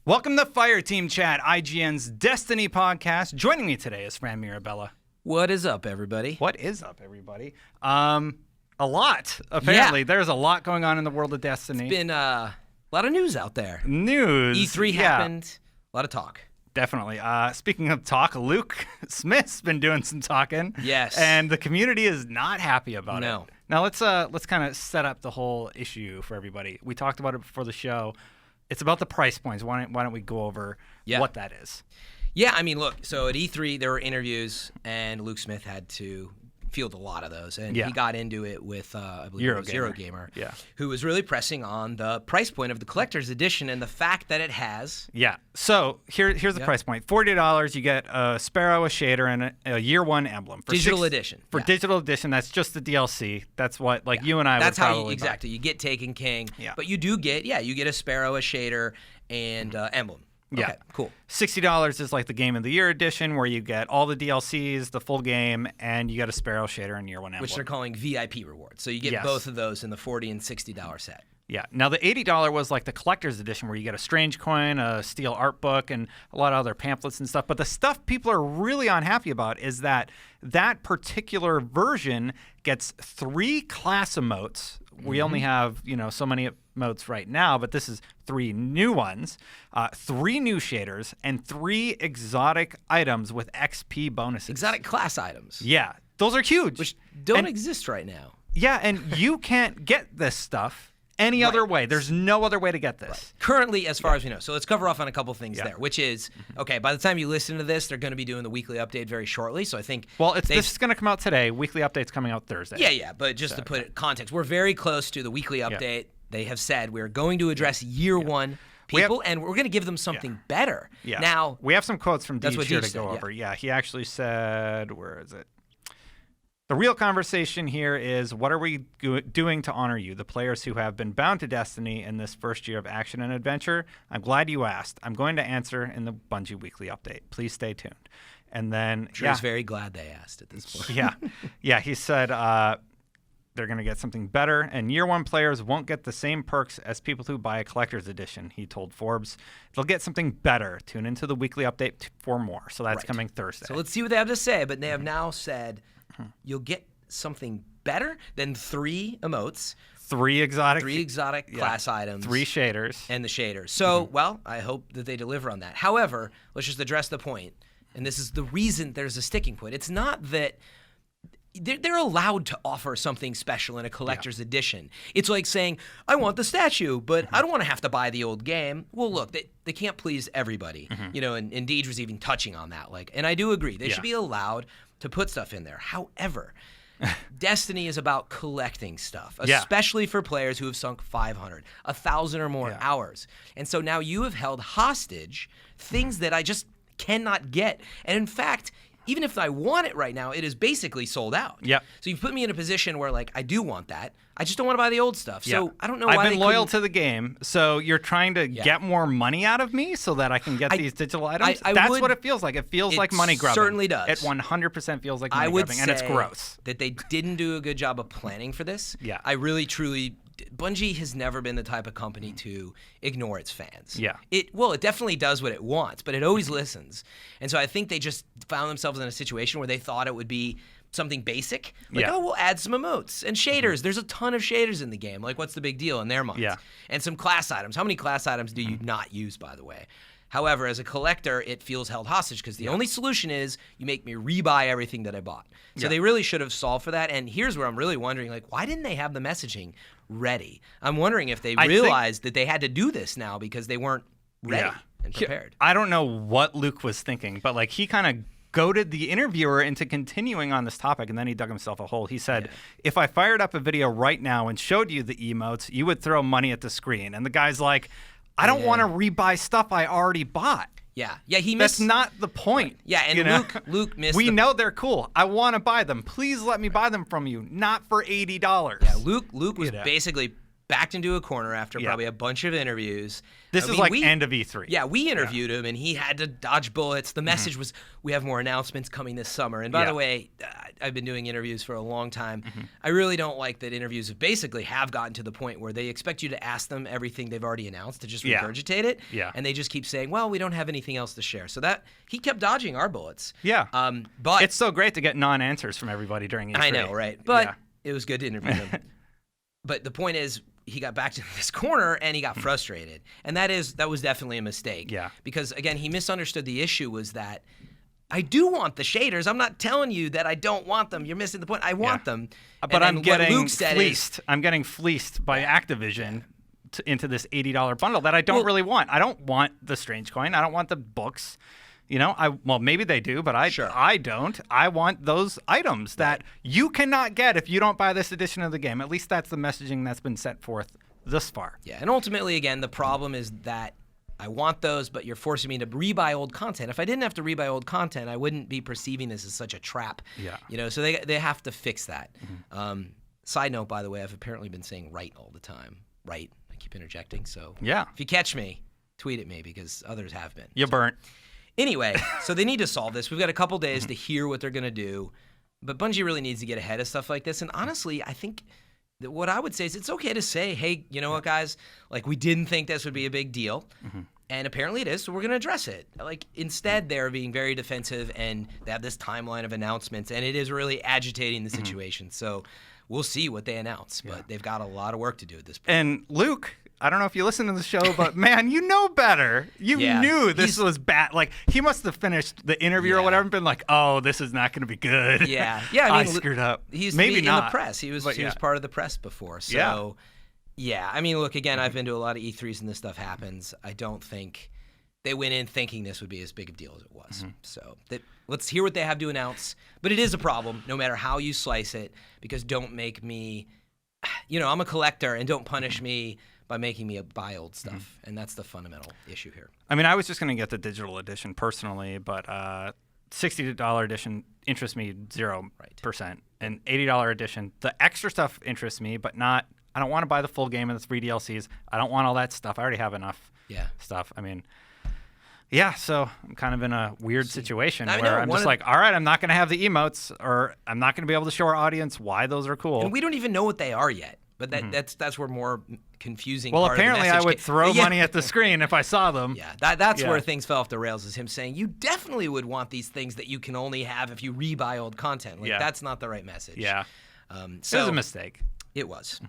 Welcome to Fireteam Chat, IGN's Destiny podcast. Joining me today is Fran Mirabella. What is up, everybody? What is up, everybody? A lot, apparently. Yeah. There's a lot going on in the world of Destiny. It's been a lot of news out there. News. E3 happened. A lot of talk. Definitely. Speaking of talk, Luke Smith's been doing some talking. Yes. And the community is not happy about it. No. Now let's kind of set up the whole issue for everybody. We talked about it before the show. It's about the price points. Why don't we go over what that is? Yeah, I mean, look, so at E3, there were interviews, and Luke Smith had to field a lot of those. And he got into it with, I believe it was Eurogamer, who was really pressing on the price point of the collector's edition and the fact that it has... Yeah, so here's the price point. $40, you get a Sparrow, a shader, and a year one emblem. For digital edition. For digital edition, that's just the DLC. That's what, you and I that's would probably how exactly. You get Taken King, but you do get, you get a Sparrow, a shader, and emblem. Yeah, okay, cool. $60 is like the Game of the Year edition, where you get all the DLCs, the full game, and you get a Sparrow shader and year one emblem, which they're calling VIP rewards. So you get both of those in the $40 and $60 set. Yeah. Now the $80 was like the collector's edition, where you get a Strange Coin, a Steel Art Book, and a lot of other pamphlets and stuff. But the stuff people are really unhappy about is that particular version gets 3 class emotes. We only have, so many emotes right now, but this is 3 new ones, 3 new shaders, and 3 exotic items with XP bonuses. Exotic class items. Yeah. Those are huge. Which don't exist right now. Yeah, and you can't get this stuff any other way. There's no other way to get this. Right. Currently, as far as we know. So let's cover off on a couple things there, which is, okay, by the time you listen to this, they're going to be doing the weekly update very shortly. So I think... Well, this is going to come out today. Weekly update's coming out Thursday. Yeah, but just to put it in context, we're very close to the weekly update. Yeah. They have said we're going to address year one people, and we're going to give them something better. Yeah. Now... We have some quotes from Deej here to said, go over. Yeah, he actually said, where is it? The real conversation here is, what are we doing to honor you, the players who have been bound to Destiny in this first year of action and adventure? I'm glad you asked. I'm going to answer in the Bungie weekly update. Please stay tuned. And then, He's very glad they asked at this point. Yeah, he said they're going to get something better, and year one players won't get the same perks as people who buy a collector's edition, he told Forbes. They'll get something better. Tune into the weekly update for more. So that's coming Thursday. So let's see what they have to say, but they have now said... You'll get something better than 3 emotes. 3 exotic class items. 3 shaders. And the shaders. So, well, I hope that they deliver on that. However, let's just address the point, and this is the reason there's a sticking point. It's not that they're allowed to offer something special in a collector's edition. It's like saying, I want the statue, but I don't want to have to buy the old game. Well, look, they can't please everybody. And Deej was even touching on that. And I do agree. They should be allowed to put stuff in there. However, Destiny is about collecting stuff, especially for players who have sunk 500, 1,000 or more hours. And so now you have held hostage things that I just cannot get. And in fact, even if I want it right now, it is basically sold out. Yep. So you've put me in a position where, I do want that. I just don't want to buy the old stuff. So I don't know why I've been loyal to the game, so you're trying to get more money out of me so that I can get these digital items? That's what it feels like. It feels like money grubbing. It certainly does. It 100% feels like money grubbing, and it's gross. That they didn't do a good job of planning for this. Yeah. I really, truly... Bungie has never been the type of company to ignore its fans. Yeah. It definitely does what it wants, but it always listens. And so I think they just found themselves in a situation where they thought it would be something basic. We'll add some emotes and shaders. There's a ton of shaders in the game. What's the big deal in their minds? Yeah. And some class items. How many class items do you not use, by the way? However, as a collector, it feels held hostage because the only solution is you make me rebuy everything that I bought. So they really should have solved for that. And here's where I'm really wondering, why didn't they have the messaging ready? I'm wondering if they realized that they had to do this now because they weren't ready and prepared. I don't know what Luke was thinking, but he kind of goaded the interviewer into continuing on this topic, and then he dug himself a hole. He said, if I fired up a video right now and showed you the emotes, you would throw money at the screen. And the guy's like, I don't want to rebuy stuff I already bought. Yeah, he missed. That's not the point. Yeah, and Luke missed. We know they're cool. I want to buy them. Please let me buy them from you, not for $80. Yeah, Luke was basically backed into a corner after Yeah. probably a bunch of interviews. This is like end of E3. Yeah, we interviewed him, and he had to dodge bullets. The message was, we have more announcements coming this summer. And by the way, I've been doing interviews for a long time. I really don't like that interviews have gotten to the point where they expect you to ask them everything they've already announced to just regurgitate it. Yeah. And they just keep saying, well, we don't have anything else to share. So that he kept dodging our bullets. Yeah. But it's so great to get non-answers from everybody during E3. I know, right? But it was good to interview him. But the point is, he got back to this corner and he got frustrated. And that was definitely a mistake. Yeah. Because, again, he misunderstood the issue was that I do want the shaders. I'm not telling you that I don't want them. You're missing the point. I want them. But I'm getting Luke said fleeced. I'm getting fleeced by Activision into this $80 bundle that I don't really want. I don't want the Strange Coin. I don't want the books. You know, well, maybe they do, but I don't. I want those items that you cannot get if you don't buy this edition of the game. At least that's the messaging that's been set forth thus far. Yeah, and ultimately, again, the problem is that I want those, but you're forcing me to rebuy old content. If I didn't have to rebuy old content, I wouldn't be perceiving this as such a trap. Yeah. You know, so they have to fix that. Side note, by the way, I've apparently been saying right all the time. Right. I keep interjecting. So if you catch me, tweet at me because others have been. You burnt. Anyway, so they need to solve this. We've got a couple days to hear what they're going to do. But Bungie really needs to get ahead of stuff like this. And honestly, I think that what I would say is it's okay to say, hey, you know what, guys? Like, we didn't think this would be a big deal. And apparently it is, so we're going to address it. Like, instead, they're being very defensive, and they have this timeline of announcements, and it is really agitating the situation. So we'll see what they announce. But they've got a lot of work to do at this point. And Luke, I don't know if you listen to the show, but man, you know better. You knew this was bad. Like, he must have finished the interview or whatever and been like, oh, this is not going to be good. Yeah. I mean, screwed up. He's maybe in not. the press. He was part of the press before. So, I mean, look, again, I've been to a lot of E3s and this stuff happens. I don't think they went in thinking this would be as big a deal as it was. So let's hear what they have to announce. But it is a problem, no matter how you slice it, because don't make me, I'm a collector, and don't punish me by making me buy old stuff. And that's the fundamental issue here. I mean, I was just going to get the digital edition personally, but $60 edition interests me 0%. And $80 edition, the extra stuff interests me, but not, I don't want to buy the full game and the 3 DLCs. I don't want all that stuff. I already have enough stuff. I mean, so I'm kind of in a weird situation where I'm just like, all right, I'm not going to have the emotes, or I'm not going to be able to show our audience why those are cool. And we don't even know what they are yet. But that's where more confusing. Well, part apparently of the I would throw money at the screen if I saw them. Yeah, that's where things fell off the rails. Is him saying you definitely would want these things that you can only have if you rebuy old content. Like that's not the right message. Yeah, so it was a mistake. It was,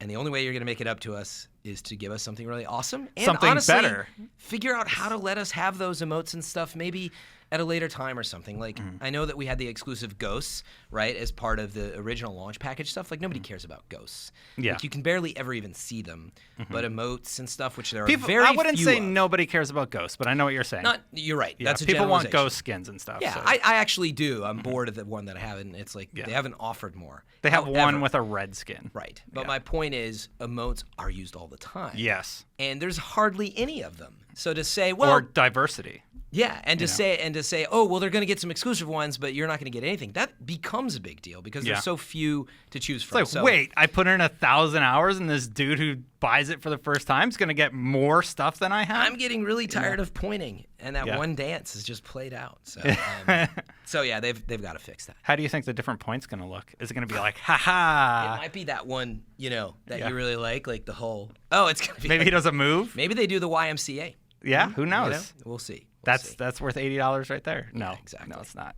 and the only way you're going to make it up to us is to give us something really awesome and something honestly, better. Figure out how to let us have those emotes and stuff. Maybe at a later time or something. Like, I know that we had the exclusive ghosts, right, as part of the original launch package stuff. Like, nobody cares about ghosts. Yeah. Like, you can barely ever even see them. But emotes and stuff, which there are People, very I wouldn't few say of. nobody cares about ghosts, but I know what you're saying. You're right. Yeah, That's a people want generalization. ghost skins and stuff. Yeah, so. I actually do. I'm bored of the one that I have, and it's like they haven't offered more. They have However, one with a red skin. Right. But my point is, emotes are used all the time. Yes. And there's hardly any of them. So to say, well, or diversity. Yeah, and to say, oh, well, they're going to get some exclusive ones, but you're not going to get anything. That becomes a big deal because there's so few to choose from. It's like, wait, I put in 1,000 hours, and this dude who buys it for the first time is going to get more stuff than I have? I'm getting really tired of pointing, and that one dance is just played out. So, they've got to fix that. How do you think the different points going to look? Is it going to be like, ha-ha? It might be that one, that you really like the whole, it's going to be. Maybe he does a move? Maybe they do the YMCA. Yeah, who knows? We'll see. That's worth $80 right there. No, exactly. No, it's not.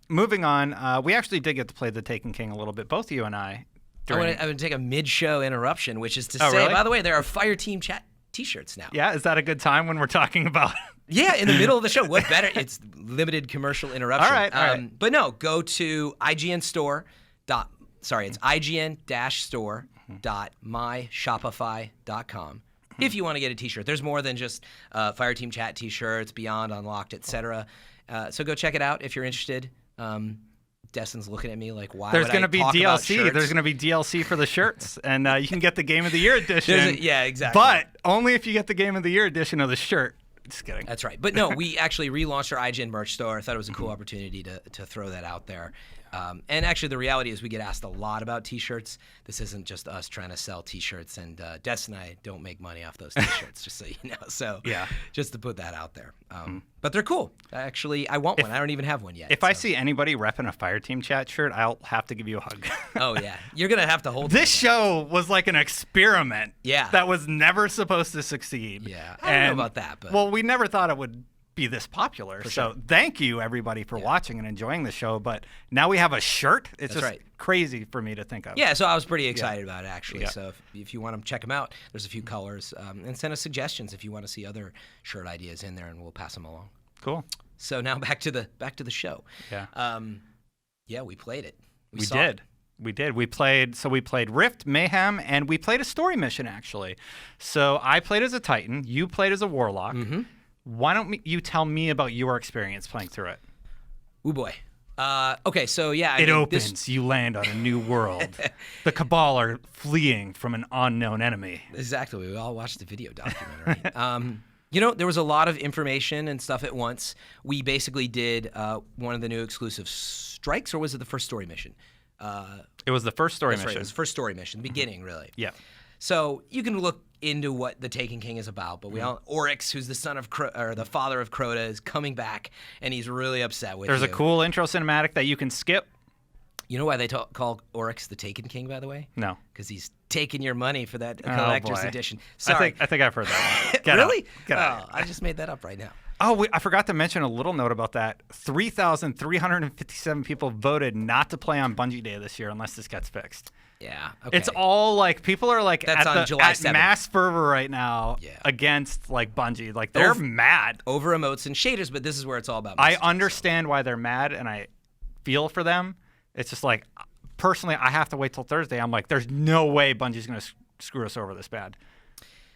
Moving on, we actually did get to play the Taken King a little bit, both you and I. I'm going to take a mid-show interruption, which is to say, really? by the way, there are Fireteam chat T-shirts now. Yeah, is that a good time when we're talking about? Yeah, in the middle of the show. What better? It's limited commercial interruption. All right. But no, go to IGN store. It's IGN-store.myshopify.com. If you want to get a T-shirt. There's more than just Fireteam Chat T-shirts, Beyond, Unlocked, etc. So go check it out if you're interested. Destin's looking at me like, why There's would going I to be talk about DLC. shirts? There's going to be DLC for the shirts, and you can get the Game of the Year edition. Yeah, exactly. But only if you get the Game of the Year edition of the shirt. Just kidding. That's right. But no, we actually relaunched our IGN merch store. I thought it was a cool opportunity to throw that out there. And actually, the reality is we get asked a lot about T-shirts. This isn't just us trying to sell T-shirts, and Des and I don't make money off those T-shirts, just so you know. So just to put that out there. But they're cool. Actually, I want one. I don't even have one yet. If I see anybody repping a Fireteam chat shirt, I'll have to give you a hug. Oh, yeah. You're going to have to hold This show was like an experiment that was never supposed to succeed. Yeah. I don't know about that. But well, we never thought it would be this popular. For so sure. thank you, everybody, for watching and enjoying the show. But now we have a shirt. It's That's just crazy for me to think of. Yeah, so I was pretty excited about it, actually. Yeah. So if you want to check them out, there's a few colors. And send us suggestions if you want to see other shirt ideas in there, and we'll pass them along. Cool. So now back to the show. Yeah. Yeah, we played it. We did. We did. We played Rift, Mayhem, and we played a story mission, actually. So I played as a Titan. You played as a Warlock. Mm-hmm. Why don't you tell me about your experience playing through it? Ooh, boy. Okay, so yeah. It opens. You land on a new world. The Cabal are fleeing from an unknown enemy. Exactly. We all watched the video documentary. There was a lot of information and stuff at once. We basically did one of the new exclusive strikes, or was it the first story mission? It was the first story That's mission. Right, it was the first story mission, the beginning, really. Yeah. So you can look into what the Taken King is about, but we all Oryx, who's the son of the father of Crota, is coming back, and he's really upset with There's you. a cool intro cinematic that you can skip. You know why they call Oryx the Taken King, by the way? No. Because he's taking your money for that collector's edition. I Sorry. think I've heard that one. Get Really? out. Get out. I just made that up right now. Oh, I forgot to mention a little note about that. 3,357 people voted not to play on Bungie Day this year unless this gets fixed. Yeah. Okay. It's all like people are like That's on July 7th. mass fervor right now against like Bungie. Like they're mad over emotes and shaders, but this is where it's all about. I understand why they're mad, and I feel for them. It's just like personally, I have to wait till Thursday. I'm like, there's no way Bungie's going to screw us over this bad.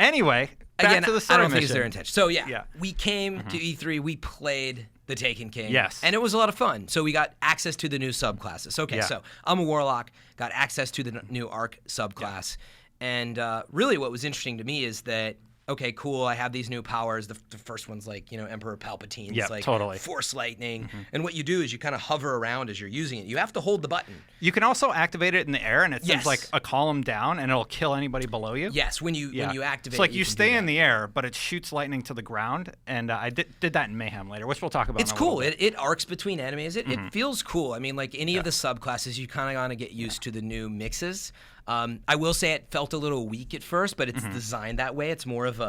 Anyway, back to the story I don't think mission. it's their intention. So yeah. We came to E3. We played the Taken King. Yes. And it was a lot of fun. So we got access to the new subclasses. Okay, so I'm a Warlock, got access to the new Arc subclass. And really what was interesting to me is that, okay, cool, I have these new powers. The first one's like, Emperor Palpatine's like Force Lightning. And what you do is you kind of hover around as you're using it. You have to hold the button. You can also activate it in the air, and it sends like a column down, and it'll kill anybody below you. Yes, when you activate it. It's like you stay in the air, but it shoots lightning to the ground, and I did that in Mayhem later, which we'll talk about. It's cool. It arcs between enemies. It feels cool. I mean, like any of the subclasses, you kind of want to get used to the new mixes. I will say it felt a little weak at first, but it's designed that way. It's more of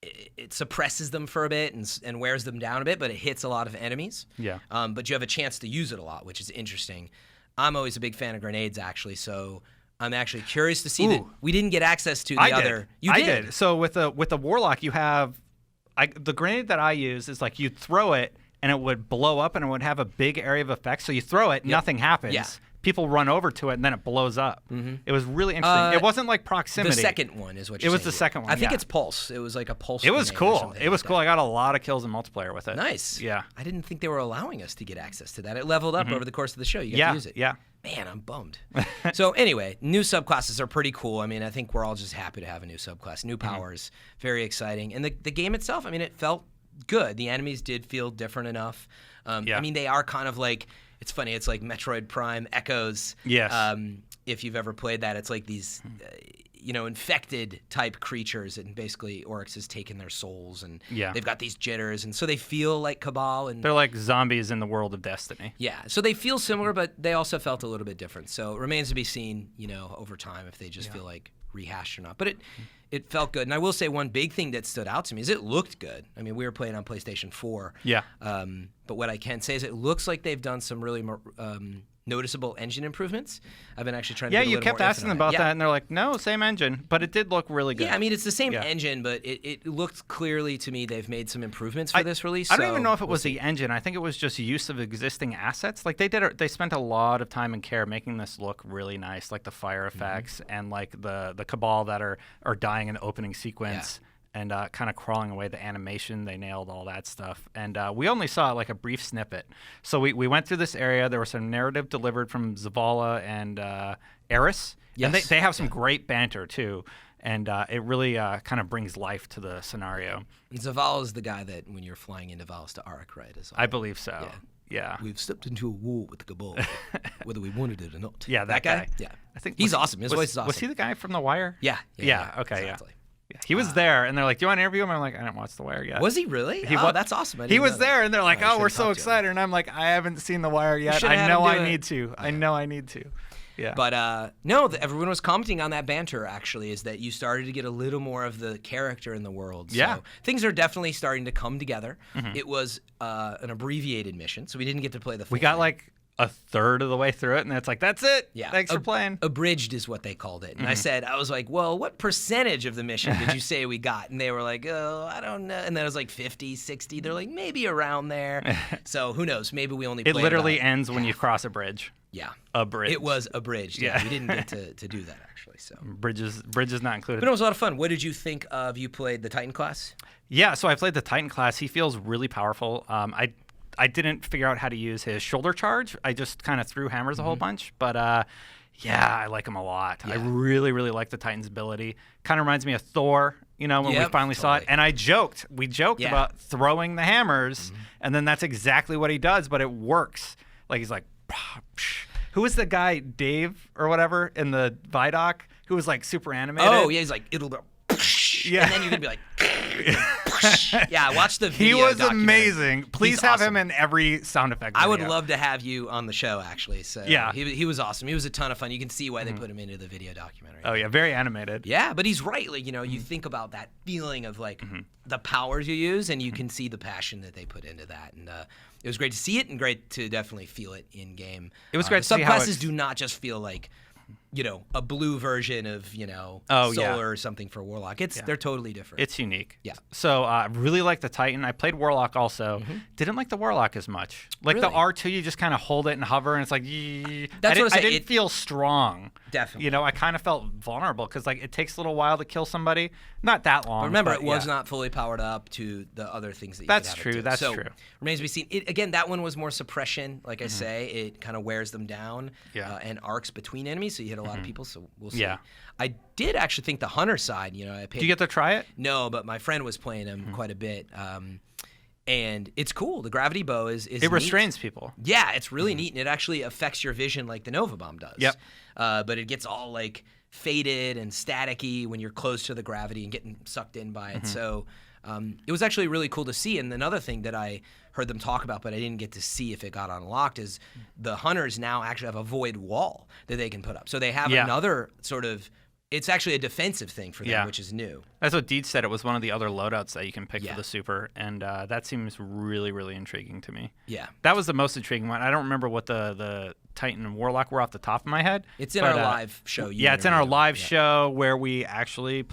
it suppresses them for a bit and wears them down a bit, but it hits a lot of enemies. Yeah. But you have a chance to use it a lot, which is interesting. I'm always a big fan of grenades, actually, so I'm actually curious to see that we didn't get access to the other. I did. So with the Warlock, you have the grenade that I use is like you throw it and it would blow up and it would have a big area of effect. So you throw it, nothing happens. Yeah. People run over to it and then it blows up. It was really interesting. It wasn't like proximity. The second one is what you're saying. It was saying. the second one. I think it's pulse. It was like a pulse. It was cool. It was like cool. I got a lot of kills in multiplayer with it. Nice. Yeah. I didn't think they were allowing us to get access to that. It leveled up over the course of the show. You got to use it. Yeah. Man, I'm bummed. So anyway, new subclasses are pretty cool. I mean, I think we're all just happy to have a new subclass, new powers, very exciting. And the game itself, I mean, it felt good. The enemies did feel different enough. I mean, they are kind of like, it's funny, it's like Metroid Prime Echoes. Yes. If you've ever played that, it's like these, infected type creatures, and basically Oryx has taken their souls, and they've got these jitters, and so they feel like Cabal. And they're like zombies in the world of Destiny. Yeah, so they feel similar, but they also felt a little bit different. So it remains to be seen, over time if they just feel like rehashed or not. But it felt good. And I will say one big thing that stood out to me is it looked good. I mean, we were playing on PlayStation 4. Yeah. But what I can say is it looks like they've done some really noticeable engine improvements. I've been actually trying to get a you little kept more asking about that, and they're like, no, same engine. But it did look really good. Yeah, I mean, it's the same engine, but it looked clearly to me they've made some improvements for this release. I don't even know if it was the engine. I think it was just use of existing assets. Like they spent a lot of time and care making this look really nice, like the fire effects and like the Cabal that are dying in the opening sequence. And kind of crawling away, the animation, they nailed all that stuff. And we only saw like a brief snippet. So we went through this area. There was some narrative delivered from Zavala and Eris. Yes. And they have some great banter too. And it really kind of brings life to the scenario. And Zavala is the guy that when you're flying into Valis to Arc, right? I believe so. Yeah. We've stepped into a war with the Cabal, whether we wanted it or not. Yeah, that guy. Yeah. I think He's awesome. His voice is awesome. Was he the guy from The Wire? Yeah. Okay. Exactly. Yeah. He was there, and they're like, "Do you want to interview him?" I'm like, "I didn't watch The Wire yet." Was he really? That's awesome. He was there, and they're like, I "Oh, we're should've so talked to him. excited," and I'm like, "I haven't seen The Wire yet. should've I had know him do I it." need to. I know I need to." Yeah. But no, everyone was commenting on that banter, actually, is that you started to get a little more of the character in the world. So Yeah. things are definitely starting to come together. It was an abbreviated mission, so we didn't get to play the full We got thing. like a third of the way through it, and it's like, "That's it. Yeah. Thanks for playing." Abridged is what they called it. And I was like, well, what percentage of the mission did you say we got? And they were like, oh, I don't know. And then it was like 50, 60. They're like, maybe around there. So who knows? Maybe we only It played literally about ends when you cross a bridge. Yeah. A bridge. It was abridged. Yeah. Yeah. We didn't get to do that, actually. So. Bridges not included. But it was a lot of fun. What did you think of, you played the Titan class? Yeah, so I played the Titan class. He feels really powerful. I didn't figure out how to use his shoulder charge. I just kind of threw hammers a whole bunch. But yeah, I like him a lot. I really, really like the Titan's ability. Kind of reminds me of Thor, when we finally saw it. And we joked about throwing the hammers, and then that's exactly what he does, but it works. Like he's like, who was the guy, Dave or whatever, in the Vidoc, who was like super animated? Oh, yeah, he's like, it'll go. Yeah. And then you're going to be like, yeah, watch the video. He was documentary. amazing. Please He's have awesome. him in every sound effect I would video. love to have you on the show, actually. So Yeah. he was awesome. He was a ton of fun. You can see why they put him into the video documentary. Oh, yeah, very animated. Yeah, but he's right. Like, you think about that feeling of like the powers you use, and you can see the passion that they put into that. And it was great to see it, and great to definitely feel it in game. It was great to see how subclasses it's- do not just feel like a blue version of Oh, Solar yeah. or something for Warlock. They're totally different. It's unique. Yeah. So I really like the Titan. I played Warlock also. Didn't like the Warlock as much. Like the Really? R2, you just kind of hold it and hover, and it's like, That's what I'm I saying. didn't feel strong. Definitely. I kind of felt vulnerable because like it takes a little while to kill somebody. Not that long. But remember, but it was yeah. not fully powered up to the other things that you That's could have true, it to. that's so, true. Remains to be seen. Again, that one was more suppression. Like I say, it kind of wears them down and arcs between enemies, so you hit a lot of people, so we'll see. Yeah. I did actually think the Hunter side, I paid... Do you get to try it? No, but my friend was playing him quite a bit. And it's cool. The gravity bow is It neat. restrains people. Yeah, it's really neat, and it actually affects your vision like the Nova Bomb does. Yep. But it gets all like faded and staticky when you're close to the gravity and getting sucked in by it. So it was actually really cool to see. And another thing that I heard them talk about, but I didn't get to see if it got unlocked, is the Hunters now actually have a void wall that they can put up. So they have another sort of... It's actually a defensive thing for them, which is new. That's what Deed said. It was one of the other loadouts that you can pick for the Super, and that seems really, really intriguing to me. Yeah. That was the most intriguing one. I don't remember what the Titan and Warlock were off the top of my head. It's in our live show. Yeah, it's in our live show where we actually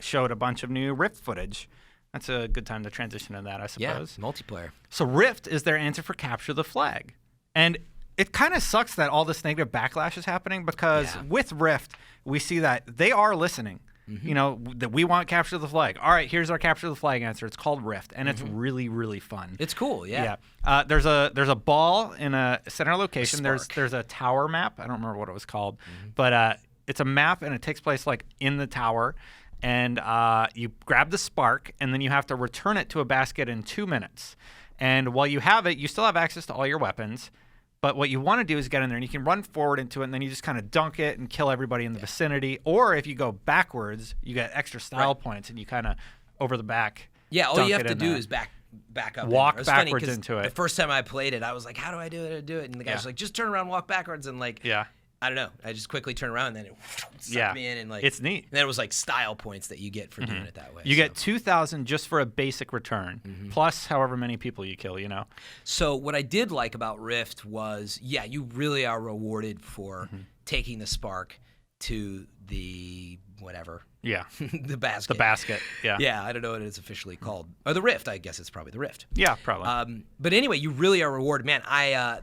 showed a bunch of new Rift footage. That's a good time to transition to that, I suppose. Yeah, multiplayer. So Rift is their answer for Capture the Flag. And it kind of sucks that all this negative backlash is happening because with Rift, we see that they are listening. That we want Capture the Flag. All right, here's our Capture the Flag answer. It's called Rift, and it's really, really fun. It's cool, yeah. There's a ball in a center location. Spark. There's a tower map. I don't remember what it was called, but it's a map, and it takes place like in the tower. And you grab the spark, and then you have to return it to a basket in 2 minutes. And while you have it, you still have access to all your weapons. But what you want to do is get in there, and you can run forward into it, and then you just kind of dunk it and kill everybody in the vicinity. Or if you go backwards, you get extra style points, and you kind of over the back. Yeah, all dunk you have it to in do there. is back up. Walk in there. It was funny backwards 'cause into it. The first time I played it, I was like, "How do I do it? And the guy was like, "Just turn around, walk backwards," and like, I don't know. I just quickly turned around, and then it sucked me in, and like, it's neat. And then it was like style points that you get for doing it that way. You get 2,000 just for a basic return, plus however many people you kill. So what I did like about Rift was, you really are rewarded for taking the spark to the whatever. Yeah. The basket. The basket. Yeah. Yeah, I don't know what it's officially called. Or the Rift, I guess it's probably the Rift. Yeah, probably. But anyway, you really are rewarded. Man,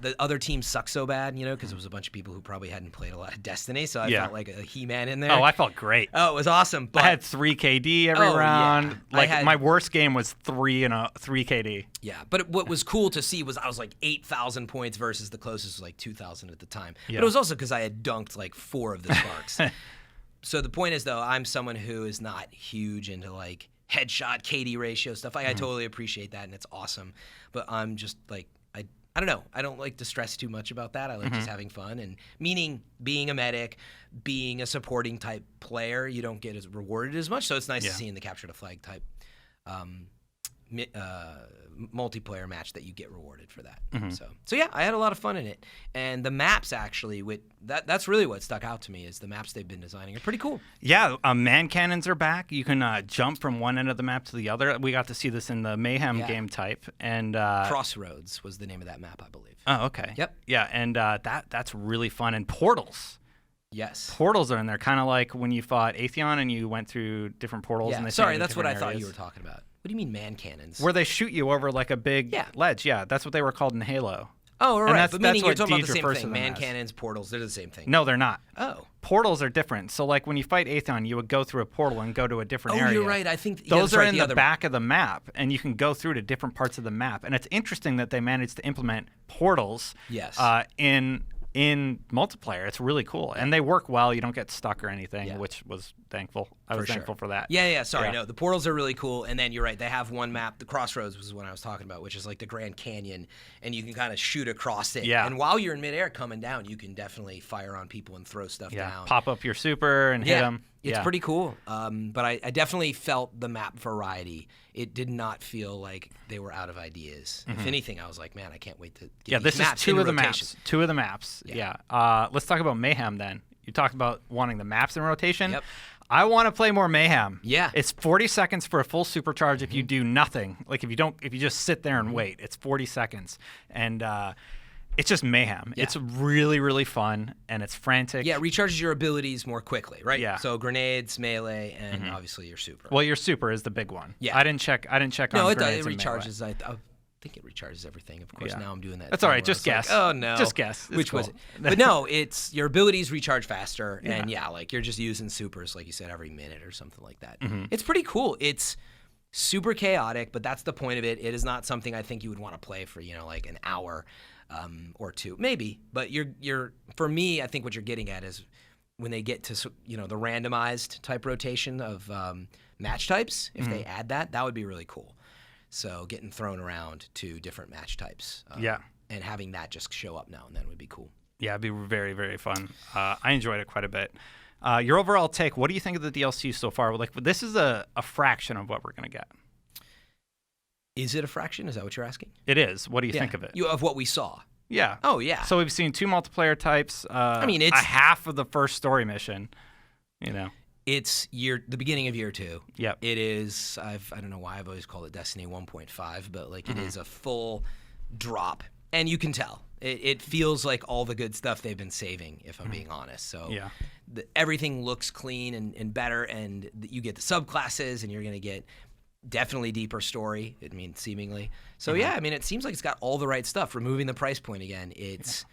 the other team sucked so bad, because it was a bunch of people who probably hadn't played a lot of Destiny, so I felt like a He-Man in there. Oh, I felt great. Oh, it was awesome. But I had 3 KD every round. Yeah. Like my worst game was 3 KD. Yeah, but what was cool to see was I was like 8,000 points versus the closest was like 2,000 at the time. Yeah. But it was also because I had dunked like 4 of the sparks. So the point is, though, I'm someone who is not huge into like headshot KD ratio stuff. I totally appreciate that, and it's awesome. But I'm just like, I don't know. I don't like to stress too much about that. I like just having fun, and meaning being a medic, being a supporting type player, you don't get as rewarded as much. So it's nice to see in the capture the flag type multiplayer match that you get rewarded for that. So yeah, I had a lot of fun in it, and the maps actually, that's really what stuck out to me is the maps they've been designing are pretty cool. Yeah, man cannons are back. You can jump from one end of the map to the other. We got to see this in the Mayhem game type, and Crossroads was the name of that map, I believe. Oh, okay. Yep. Yeah, and that's really fun. And portals. Yes. Portals are in there, kind of like when you fought Atheon and you went through different portals. Yeah. And they Sorry, sent you that's what I different thought areas. you were talking about. What do you mean man cannons? Where they shoot you over like a big ledge. Yeah, that's what they were called in Halo. Oh, right. That's, but meaning you're talking about Deej the same refers to thing. them Man as. cannons, portals, they're the same thing. No, they're not. Oh. Portals are different. So like when you fight Atheon, you would go through a portal and go to a different area. Oh, you're right. I think those are in the other back of the map, and you can go through to different parts of the map. And it's interesting that they managed to implement portals in multiplayer. It's really cool, and they work well. You don't get stuck or anything, which was thankful. I was thankful for that. Yeah. Sorry, no, the portals are really cool. And then you're right, they have one map. The Crossroads was what I was talking about, which is like the Grand Canyon, and you can kind of shoot across it. Yeah. And while you're in midair coming down, you can definitely fire on people and throw stuff down. Pop up your super and hit them. It's pretty cool. But I definitely felt the map variety. It did not feel like they were out of ideas. If anything, I was like, man, I can't wait to get this these maps is two in of the rotation. maps. Two of the maps. Let's talk about Mayhem then. You talked about wanting the maps in rotation. Yep. I want to play more Mayhem. Yeah. It's 40 seconds for a full supercharge if you do nothing. Like if you just sit there and wait, it's 40 seconds. And it's just Mayhem. Yeah. It's really, really fun, and it's frantic. Yeah, it recharges your abilities more quickly, right? Yeah. So grenades, melee, and obviously your super. Well, your super is the big one. Yeah. I didn't check on it grenades and recharges. I think it recharges everything. Of course, now I'm doing that. That's all right. thing where Just I was guess. like, oh no. Just guess. It's Which cool. was it? But no, it's your abilities recharge faster, and like you're just using supers, like you said, every minute or something like that. It's pretty cool. It's super chaotic, but that's the point of it. It is not something I think you would want to play for, like an hour or two, maybe. But you're for me, I think what you're getting at is when they get to the randomized type rotation of match types. If they add that would be really cool. So getting thrown around to different match types, and having that just show up now and then would be cool. Yeah, it'd be very, very fun. I enjoyed it quite a bit. Your overall take, what do you think of the DLC so far? Like, this is a fraction of what we're going to get. Is it a fraction? Is that what you're asking? It is. What do you think of it? Of what we saw? Yeah. Oh, yeah. So we've seen 2 multiplayer types. It's a half of the first story mission, It's the beginning of year 2. Yep. It is, I don't know why I've always called it Destiny 1.5, but it is a full drop. And you can tell. It feels like all the good stuff they've been saving, if I'm being honest. So everything looks clean and better, and you get the subclasses, and you're going to get definitely deeper story, seemingly. So, it seems like it's got all the right stuff. Removing the price point again, it's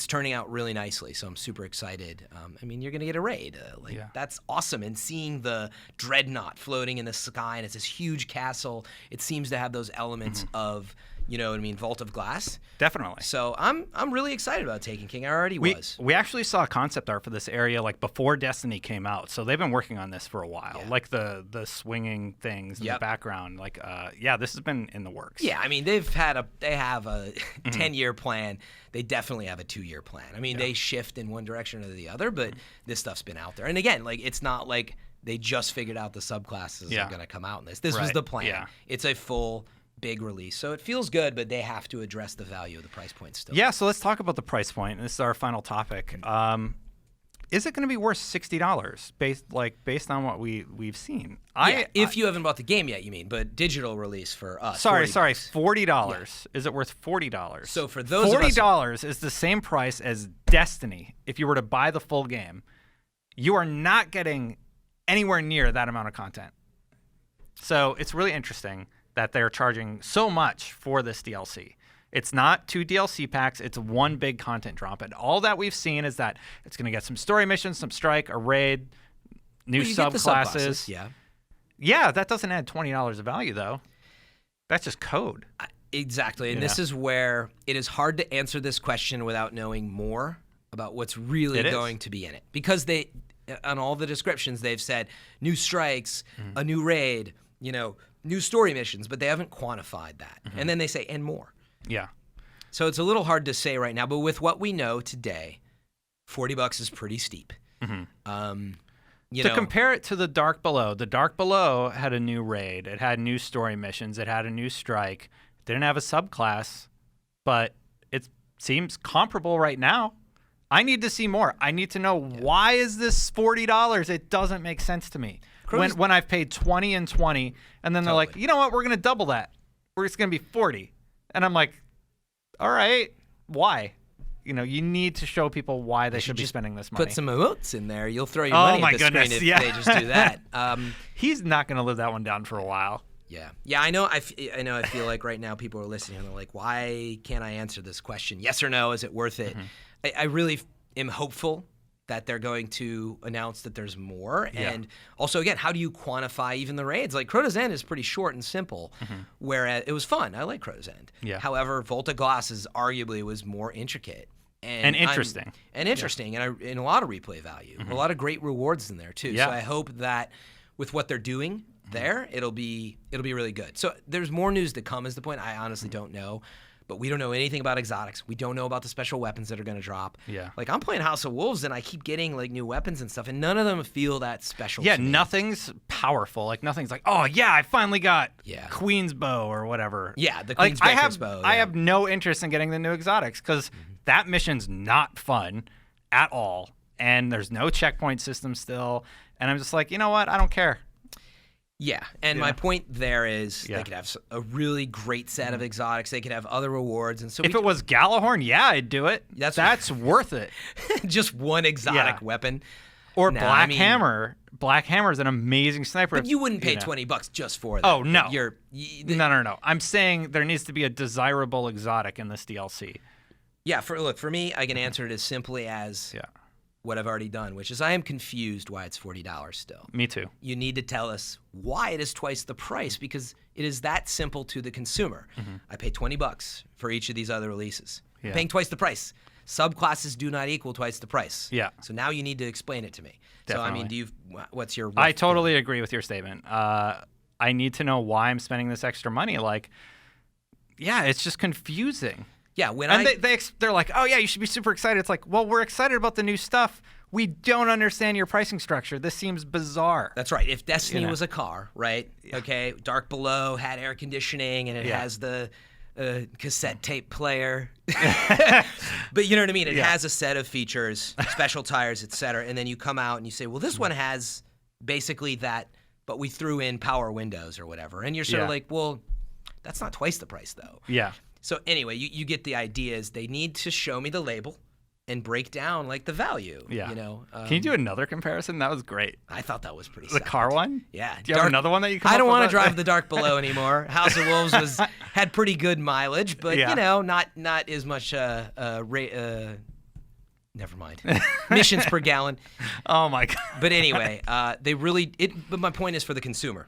turning out really nicely, so I'm super excited. You're going to get a raid. That's awesome. And seeing the Dreadnought floating in the sky, and it's this huge castle, it seems to have those elements of, Vault of Glass. Definitely. So I'm really excited about Taken King. I already was. We actually saw concept art for this area before Destiny came out, so they've been working on this for a while. Like the swinging things in the background. This has been in the works. Yeah, they have a 10-year plan. They definitely have a 2-year plan. They shift in one direction or the other, but this stuff's been out there. And again, it's not like they just figured out the subclasses are going to come out in this. This was the plan. Yeah. It's a full big release, so it feels good, but they have to address the value of the price point still. Yeah, so let's talk about the price point. This is our final topic. Is it going to be worth $60 based on what we've seen? If you haven't bought the game yet, you mean, but digital release for us. Sorry, $40. Yeah. Is it worth $40? So for those $40 is the same price as Destiny. If you were to buy the full game, you are not getting anywhere near that amount of content. So it's really interesting that they're charging so much for this DLC. It's not 2 DLC packs, it's 1 big content drop. And all that we've seen is that it's going to get some story missions, some strike, a raid, new subclasses. Yeah, that doesn't add $20 of value, though. That's just code. Exactly. And this is where it is hard to answer this question without knowing more about what's really going to be in it. Because on all the descriptions, they've said new strikes, a new raid, new story missions, but they haven't quantified that. And then they say, and more. Yeah. So it's a little hard to say right now, but with what we know today, $40 is pretty steep. To compare it to the Dark Below had a new raid. It had new story missions. It had a new strike. It didn't have a subclass, but it seems comparable right now. I need to see more. I need to know why is this $40? It doesn't make sense to me. When I've paid 20 and 20, and then they're like, you know what? We're going to double that. It's going to be 40. And I'm like, all right, why? You need to show people why they should be spending this money. Put some emotes in there. You'll throw your money at the screen if they just do that. He's not going to live that one down for a while. Yeah. I know. I feel like right now people are listening and they're like, why can't I answer this question? Yes or no? Is it worth it? I really am hopeful that they're going to announce that there's more. Yeah. And also, again, how do you quantify even the raids? Like, Crota's End is pretty short and simple, whereas it was fun. I like Crota's End. Yeah. However, Volta Glass arguably was more intricate. And interesting. And a lot of replay value. A lot of great rewards in there, too. Yeah. So I hope that with what they're doing there, it'll be really good. So there's more news to come is the point. I honestly don't know. But we don't know anything about exotics. We don't know about the special weapons that are going to drop. Yeah. Like, I'm playing House of Wolves, and I keep getting, like, new weapons and stuff, and none of them feel that special Yeah, to me. nothing's powerful. Like, nothing's like, oh, yeah, I finally got Queen's Bow or whatever. Yeah, the Queen's Breaker's Bow. I have no interest in getting the new exotics because that mission's not fun at all, and there's no checkpoint system still, and I'm just like, you know what? I don't care. Yeah, and my point there is they could have a really great set of exotics. They could have other rewards, and so if it was Galahorn, I'd do it. That's worth it. Just one exotic weapon, or Black Hammer. Black Hammer is an amazing sniper. But you wouldn't pay $20 just for that. Oh no, no. I'm saying there needs to be a desirable exotic in this DLC. Yeah, for me, I can answer it as simply as what I've already done, which is I am confused why it's $40 still. Me too. You need to tell us why it is twice the price because it is that simple to the consumer. I pay $20 for each of these other releases. I'm paying twice the price. Subclasses do not equal twice the price. Yeah. So now you need to explain it to me. Definitely. So what's your? I totally agree with your statement. I need to know why I'm spending this extra money. Like, it's just confusing. Yeah, they're like, oh yeah, you should be super excited. It's like, well, we're excited about the new stuff. We don't understand your pricing structure. This seems bizarre. That's right. If Destiny was a car, right? Okay, Dark Below had air conditioning and it has the cassette tape player. But you know what I mean? It has a set of features, special tires, etc. And then you come out and you say, well, this one has basically that, but we threw in power windows or whatever. And you're sort of like, well, that's not twice the price though. Yeah. So anyway, you get the idea is they need to show me the label and break down like the value. Yeah. Can you do another comparison? That was great. I thought that was pretty. The car one? Yeah. Do you have another one that you? I don't want to drive the Dark Below anymore. House of Wolves had pretty good mileage, but not as much. Never mind. Missions per gallon. Oh my god. But anyway, But my point is for the consumer.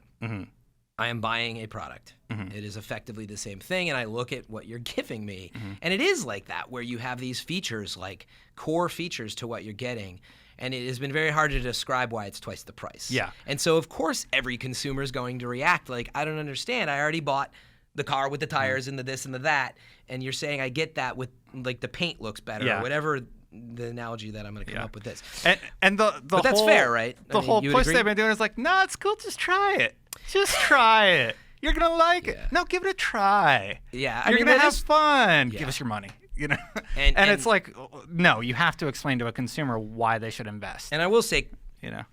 I am buying a product. It is effectively the same thing, and I look at what you're giving me, and it is like that, where you have these features, like core features to what you're getting, and it has been very hard to describe why it's twice the price. Yeah. And so, of course, every consumer is going to react like, I don't understand. I already bought the car with the tires and the this and the that, and you're saying I get that with, like, the paint looks better or whatever the analogy that I'm going to come up with this. And but that's fair, right? The whole push they've been doing is like, no, it's cool, just try it. Just try it. You're going to like it. No, give it a try. Yeah. You're going to have fun. Give us your money. And it's like, no, you have to explain to a consumer why they should invest. And I will say,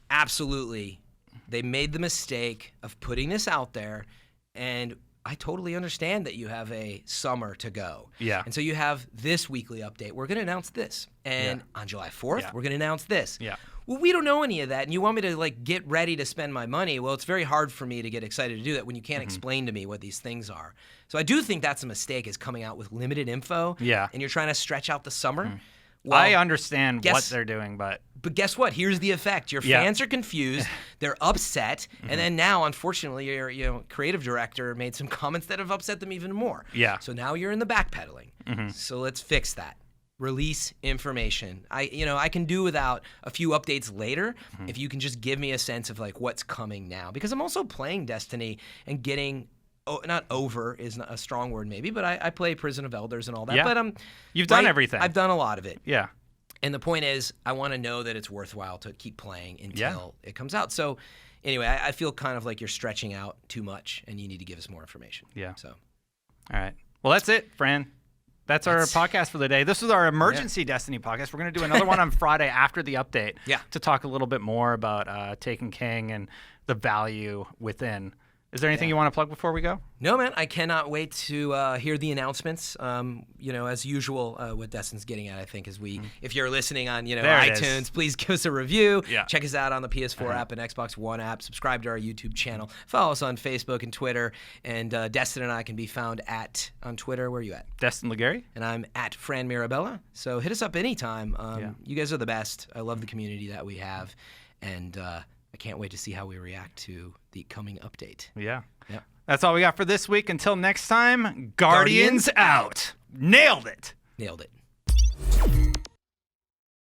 absolutely, they made the mistake of putting this out there, and I totally understand that you have a summer to go. Yeah. And so you have this weekly update. We're going to announce this. And on July 4th, we're going to announce this. Yeah. Well, we don't know any of that, and you want me to, like, get ready to spend my money. Well, it's very hard for me to get excited to do that when you can't explain to me what these things are. So I do think that's a mistake, is coming out with limited info. Yeah. And you're trying to stretch out the summer. Well, I understand what they're doing, but guess what? Here's the effect. Your fans are confused. They're upset. And then now, unfortunately, your creative director made some comments that have upset them even more. Yeah. So now you're in the backpedaling. So let's fix that. Release information. I can do without a few updates later if you can just give me a sense of, like, what's coming now. Because I'm also playing Destiny and getting not over is not a strong word maybe, but I play Prison of Elders and all that. Yeah. But You've done everything. I've done a lot of it. Yeah. And the point is, I want to know that it's worthwhile to keep playing until it comes out. So anyway, I feel kind of like you're stretching out too much, and you need to give us more information. Yeah. So, all right. Well, that's it, Fran. That's our podcast for the day. This was our emergency Destiny podcast. We're going to do another one on Friday after the update to talk a little bit more about Taken King and the value within. Is there anything you want to plug before we go? No, man. I cannot wait to hear the announcements. As usual, what Destin's getting at, I think, is if you're listening on, iTunes, please give us a review. Yeah. Check us out on the PS4 app and Xbox One app. Subscribe to our YouTube channel. Follow us on Facebook and Twitter. And Destin and I can be found on Twitter. Where are you at? Destin Legary. And I'm at Fran Mirabella. So hit us up anytime. You guys are the best. I love the community that we have. And I can't wait to see how we react to the coming update. Yeah. Yep. That's all we got for this week. Until next time, Guardians out. Nailed it. Nailed it.